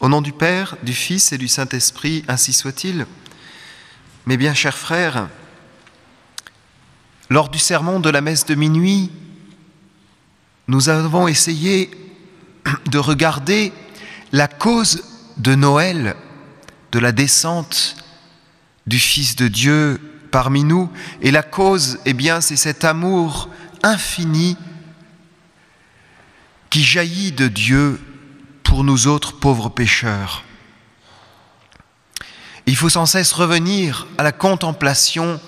Au nom du Père, du Fils et du Saint-Esprit, ainsi soit-il. Mes bien chers frères, lors du sermon de la messe de minuit, nous avons essayé de regarder la cause de Noël, de la descente du Fils de Dieu parmi nous. Et la cause, c'est cet amour infini qui jaillit de Dieu pour nous autres pauvres pécheurs. Il faut sans cesse revenir à la contemplation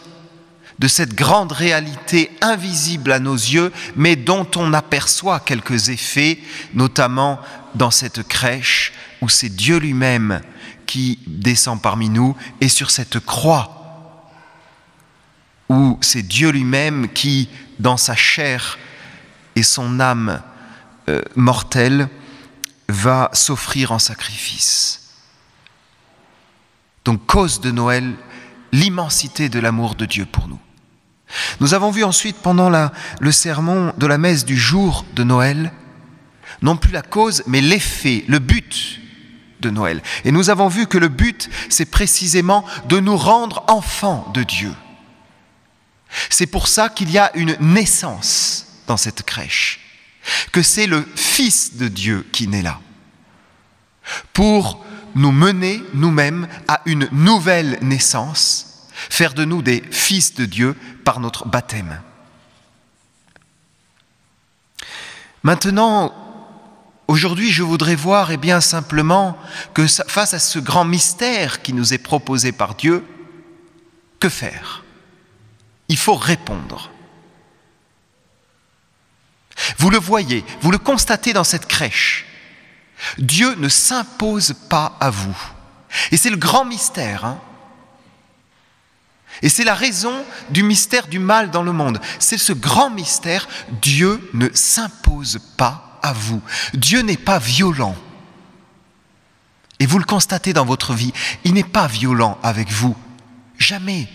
de cette grande réalité invisible à nos yeux, mais dont on aperçoit quelques effets, notamment dans cette crèche où c'est Dieu lui-même qui descend parmi nous, et sur cette croix où c'est Dieu lui-même qui, dans sa chair et son âme mortelle, va s'offrir en sacrifice. Donc, cause de Noël, l'immensité de l'amour de Dieu pour nous. Nous avons vu ensuite, pendant le sermon de la messe du jour de Noël, non plus la cause, mais l'effet, le but de Noël. Et nous avons vu que le but, c'est précisément de nous rendre enfants de Dieu. C'est pour ça qu'il y a une naissance dans cette crèche, que c'est le Fils de Dieu qui naît là, pour nous mener nous-mêmes à une nouvelle naissance, faire de nous des fils de Dieu par notre baptême. Maintenant, aujourd'hui, je voudrais voir simplement que face à ce grand mystère qui nous est proposé par Dieu, que faire ? Il faut répondre. Vous le voyez, vous le constatez dans cette crèche. Dieu ne s'impose pas à vous. Et c'est le grand mystère. Et c'est la raison du mystère du mal dans le monde. C'est ce grand mystère, Dieu ne s'impose pas à vous. Dieu n'est pas violent. Et vous le constatez dans votre vie, il n'est pas violent avec vous. Jamais.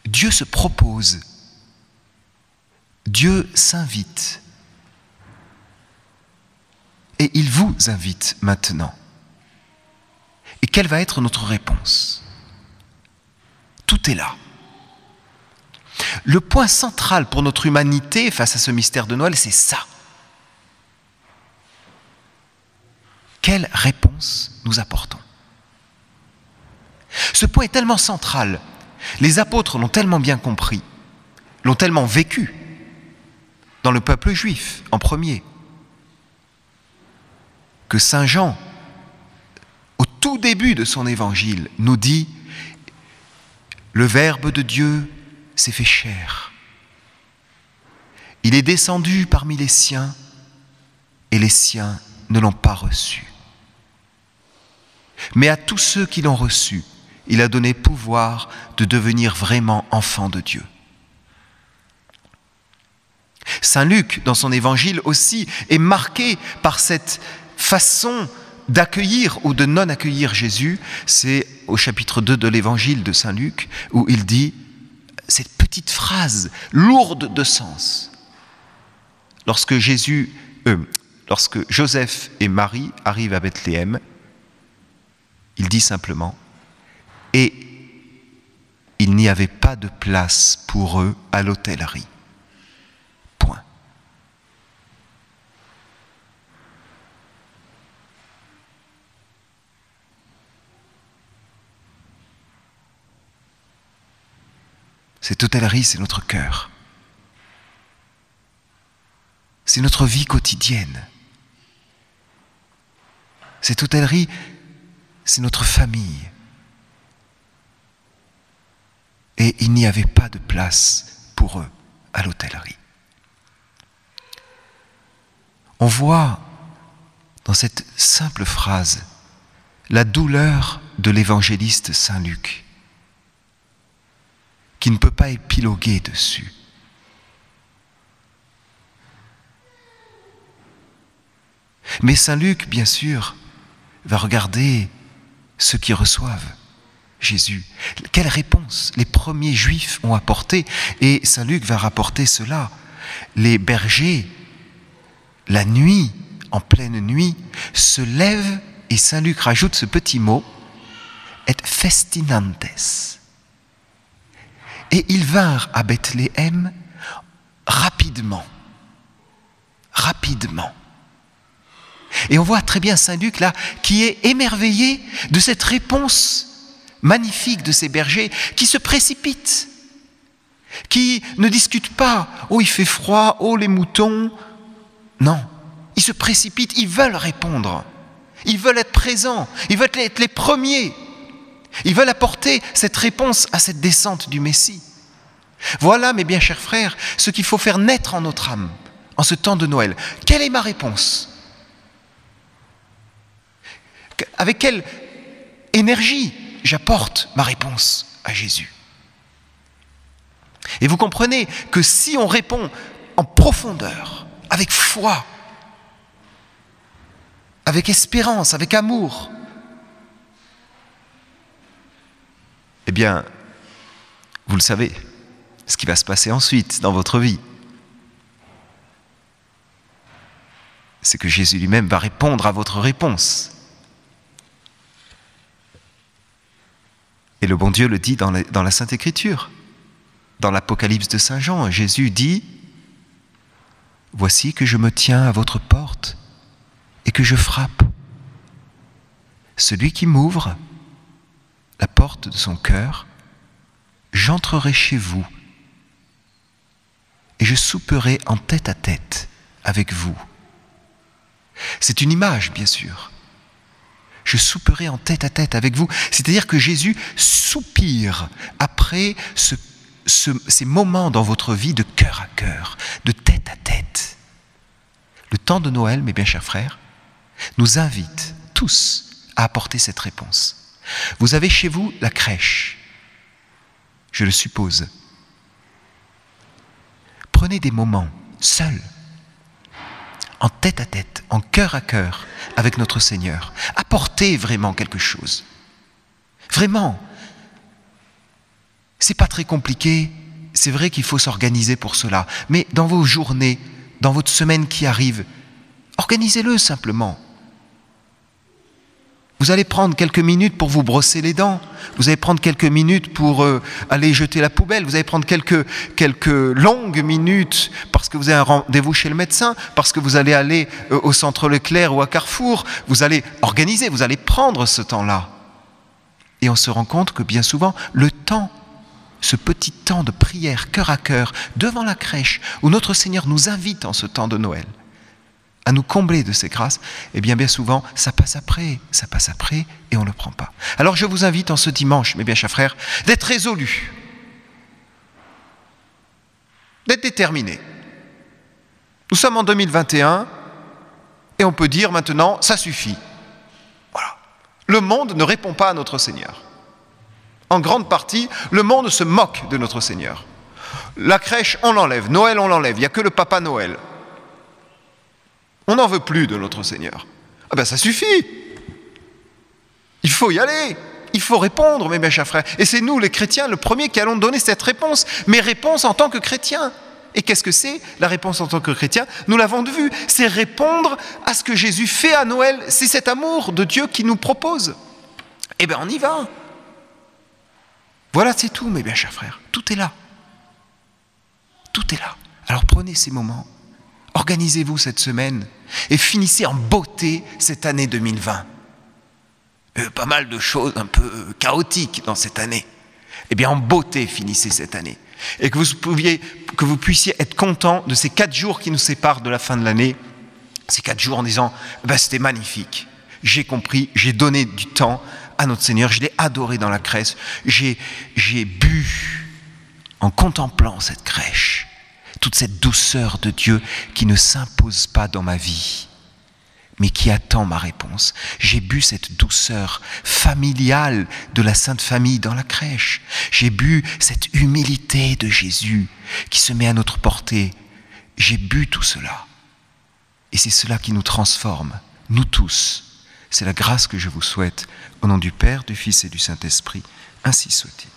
Dieu se propose. Dieu s'invite. Et il vous invite maintenant. Et quelle va être notre réponse ? Tout est là. Le point central pour notre humanité face à ce mystère de Noël, c'est ça. Quelle réponse nous apportons ? Ce point est tellement central. Les apôtres l'ont tellement bien compris, l'ont tellement vécu, dans le peuple juif en premier, que Saint Jean, au tout début de son évangile, nous dit « Le Verbe de Dieu s'est fait chair. Il est descendu parmi les siens, et les siens ne l'ont pas reçu. Mais à tous ceux qui l'ont reçu, il a donné pouvoir de devenir vraiment enfants de Dieu. » Saint Luc, dans son évangile aussi, est marqué par cette façon d'accueillir ou de non accueillir Jésus. C'est au chapitre 2 de l'évangile de Saint Luc où il dit cette petite phrase lourde de sens. Lorsque Joseph et Marie arrivent à Bethléem, il dit simplement « Et il n'y avait pas de place pour eux à l'hôtellerie. » Point. Cette hôtellerie, c'est notre cœur. C'est notre vie quotidienne. Cette hôtellerie, c'est notre famille. Et il n'y avait pas de place pour eux à l'hôtellerie. On voit dans cette simple phrase la douleur de l'évangéliste Saint Luc, qui ne peut pas épiloguer dessus. Mais Saint Luc, bien sûr, va regarder ceux qui reçoivent Jésus. Quelle réponse les premiers Juifs ont apporté, et Saint Luc va rapporter cela. Les bergers, la nuit, en pleine nuit, se lève, et saint Luc rajoute ce petit mot, et festinantes. Et ils vinrent à Bethléem rapidement. Rapidement. Et on voit très bien saint Luc là, qui est émerveillé de cette réponse magnifique de ces bergers qui se précipitent, qui ne discutent pas « Oh, il fait froid, oh, les moutons ». Non, ils se précipitent, ils veulent répondre, ils veulent être présents, ils veulent être les premiers, ils veulent apporter cette réponse à cette descente du Messie. Voilà, mes bien chers frères, ce qu'il faut faire naître en notre âme, en ce temps de Noël. Quelle est ma réponse ? Avec quelle énergie j'apporte ma réponse à Jésus ? Et vous comprenez que si on répond en profondeur, avec foi, avec espérance, avec amour, eh bien, vous le savez, ce qui va se passer ensuite dans votre vie, c'est que Jésus lui-même va répondre à votre réponse. Et le bon Dieu le dit dans la Sainte Écriture. Dans l'Apocalypse de Saint Jean, Jésus dit « Voici que je me tiens à votre porte et que je frappe. Celui qui m'ouvre la porte de son cœur, j'entrerai chez vous et je souperai en tête-à-tête avec vous. » C'est une image, bien sûr. Je souperai en tête-à-tête avec vous. C'est-à-dire que Jésus soupire après ces moments dans votre vie de cœur à cœur, de tête à tête. Le temps de Noël, mes bien chers frères, nous invite tous à apporter cette réponse. Vous avez chez vous la crèche, je le suppose. Prenez des moments seuls, en tête à tête, en cœur à cœur, avec notre Seigneur. Apportez vraiment quelque chose. Vraiment. C'est pas très compliqué. C'est vrai qu'il faut s'organiser pour cela. Mais dans vos journées, dans votre semaine qui arrive, organisez-le simplement. Vous allez prendre quelques minutes pour vous brosser les dents. Vous allez prendre quelques minutes pour aller jeter la poubelle. Vous allez prendre quelques longues minutes parce que vous avez un rendez-vous chez le médecin, parce que vous allez aller au centre Leclerc ou à Carrefour. Vous allez organiser, vous allez prendre ce temps-là. Et on se rend compte que bien souvent, le temps, ce petit temps de prière cœur à cœur devant la crèche où notre Seigneur nous invite en ce temps de Noël à nous combler de ses grâces, eh bien souvent, ça passe après et on ne le prend pas. Alors je vous invite en ce dimanche, mes bien chers frères, d'être résolus, d'être déterminés. Nous sommes en 2021 et on peut dire maintenant, ça suffit. Voilà. Le monde ne répond pas à notre Seigneur. En grande partie, le monde se moque de notre Seigneur. La crèche, on l'enlève. Noël, on l'enlève. Il n'y a que le Papa Noël. On n'en veut plus de notre Seigneur. Ah ben ça suffit. Il faut y aller. Il faut répondre, mes bien chers frères. Et c'est nous, les chrétiens, le premier qui allons donner cette réponse. Mais réponse en tant que chrétien. Et qu'est-ce que c'est, la réponse en tant que chrétien ? Nous l'avons vu. C'est répondre à ce que Jésus fait à Noël. C'est cet amour de Dieu qui nous propose. Eh bien, on y va. Voilà, c'est tout, mes bien chers frères. Tout est là. Tout est là. Alors prenez ces moments. Organisez-vous cette semaine et finissez en beauté cette année 2020. Pas mal de choses un peu chaotiques dans cette année. Eh bien, en beauté, finissez cette année. Et que vous puissiez être content de ces 4 jours qui nous séparent de la fin de l'année. Ces 4 jours en disant, c'était magnifique. J'ai compris, j'ai donné du temps à notre Seigneur. Je l'ai adoré dans la crèche. J'ai bu en contemplant cette crèche. Toute cette douceur de Dieu qui ne s'impose pas dans ma vie, mais qui attend ma réponse. J'ai bu cette douceur familiale de la Sainte Famille dans la crèche. J'ai bu cette humilité de Jésus qui se met à notre portée. J'ai bu tout cela. Et c'est cela qui nous transforme, nous tous. C'est la grâce que je vous souhaite, au nom du Père, du Fils et du Saint-Esprit. Ainsi soit-il.